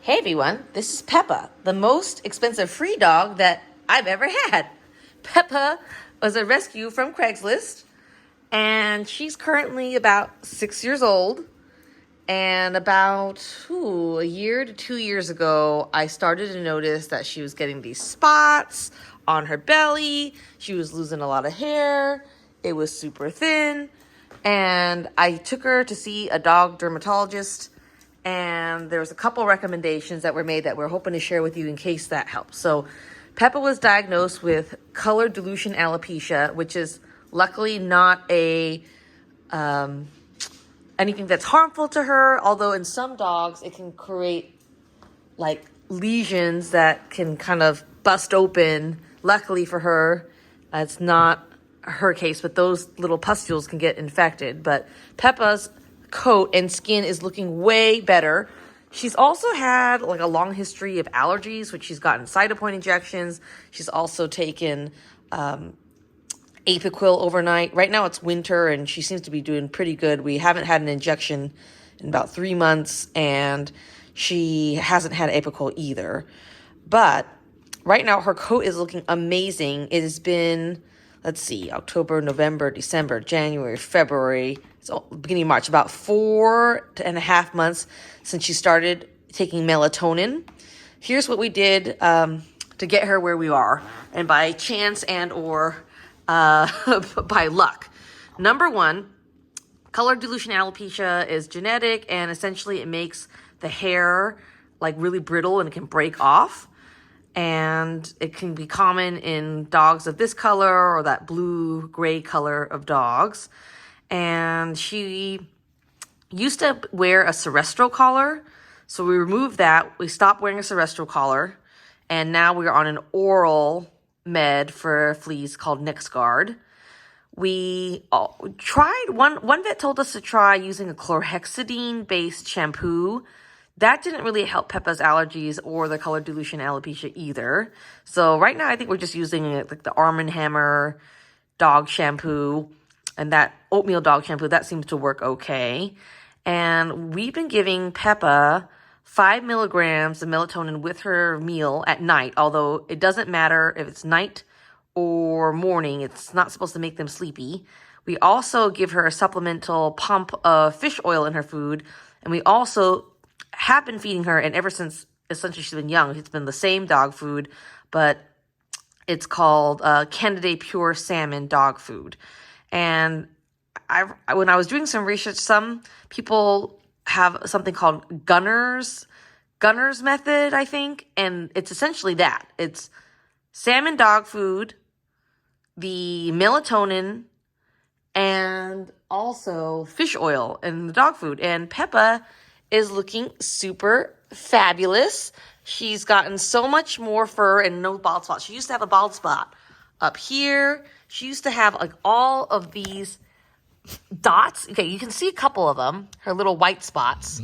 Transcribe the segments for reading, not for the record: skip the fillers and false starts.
Hey everyone, this is Peppa, the most expensive free dog that I've ever had. Peppa was a rescue from Craigslist, and she's currently about 6 years old. And about a year to 2 years ago, I started to notice that she was getting these spots on her belly. She was losing a lot of hair. It was super thin. And I took her to see a dog dermatologist. And there's a couple recommendations that were made that we're hoping to share with you in case that helps. So Peppa was diagnosed with color dilution alopecia, which is luckily not anything that's harmful to her, although in some dogs it can create like lesions that can kind of bust open. Luckily for her, it's not her case, but those little pustules can get infected. But Peppa's coat and skin is looking way better. She's also had like a long history of allergies, which she's gotten Cytopoint injections. She's also taken Apoquil overnight. Right now it's winter and she seems to be doing pretty good. We haven't had an injection in about 3 months, and she hasn't had Apoquil either. But right now her coat is looking amazing. It has been, let's see, October, November, December, January, February, so beginning of March, about 4.5 months since she started taking melatonin. Here's what we did to get her where we are, and by chance and or by luck. Number one, color dilution alopecia is genetic, and essentially it makes the hair like really brittle and it can break off. And it can be common in dogs of this color or that blue-gray color of dogs. And she used to wear a serrestro collar. So we removed that. We stopped wearing a serrestro collar. And now we're on an oral med for fleas called Nexgard. We tried, one vet told us to try using a chlorhexidine-based shampoo. That didn't really help Peppa's allergies or the color dilution alopecia either. So right now I think we're just using like the Arm & Hammer dog shampoo and that oatmeal dog shampoo. That seems to work okay. And we've been giving Peppa 5 milligrams of melatonin with her meal at night, although it doesn't matter if it's night or morning. It's not supposed to make them sleepy. We also give her a supplemental pump of fish oil in her food, and we also have been feeding her, and ever since essentially she's been young, it's been the same dog food, but it's called Candide Pure Salmon dog food. And when I was doing some research, some people have something called Gunner's method, I think, and it's essentially that. It's salmon dog food, the melatonin, and also fish oil in the dog food. And Peppa is looking super fabulous. She's gotten so much more fur and no bald spots. She used to have a bald spot up here. She used to have like all of these dots. Okay, you can see a couple of them, her little white spots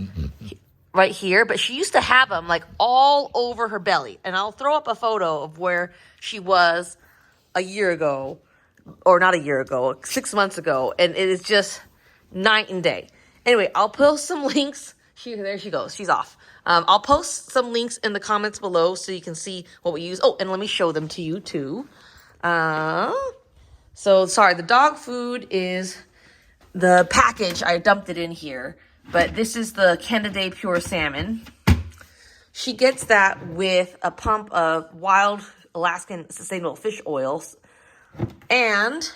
right here, but she used to have them like all over her belly. And I'll throw up a photo of where she was a year ago, or not a year ago, 6 months ago, and it is just night and day. Anyway, I'll post some links. There she goes. She's off. I'll post some links in the comments below so you can see what we use. Oh, and let me show them to you too. So sorry, the dog food is the package. I dumped it in here, but this is the Candide Pure Salmon. She gets that with a pump of wild Alaskan sustainable fish oils, and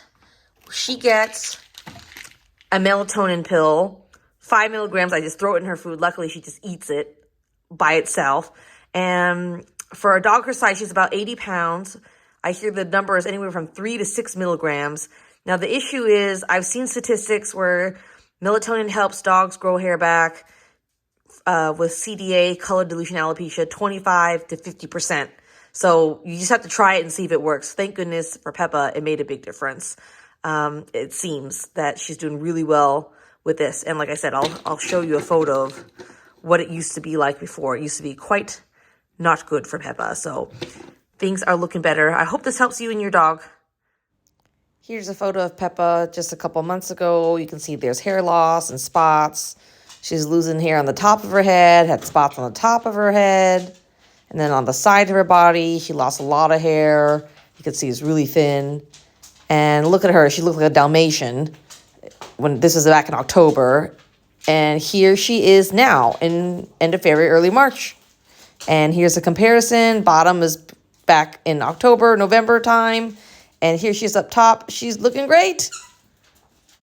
she gets a melatonin pill. 5 milligrams, I just throw it in her food. Luckily, she just eats it by itself. And for a dog her size, she's about 80 pounds. I hear the number is anywhere from 3 to 6 milligrams. Now, the issue is I've seen statistics where melatonin helps dogs grow hair back with CDA, color dilution alopecia, 25 to 50%. So you just have to try it and see if it works. Thank goodness for Peppa, it made a big difference. It seems that she's doing really well with this. And like I said, I'll show you a photo of what it used to be like before. It used to be quite not good for Peppa. So things are looking better. I hope this helps you and your dog. Here's a photo of Peppa just a couple months ago. You can see there's hair loss and spots. She's losing hair on the top of her head, had spots on the top of her head, and then on the side of her body, she lost a lot of hair. You can see it's really thin. And look at her, she looked like a Dalmatian when this was back in October. And here she is now in end of February, early March. And here's a comparison. Bottom is back in October, November time. And here she is up top. She's looking great.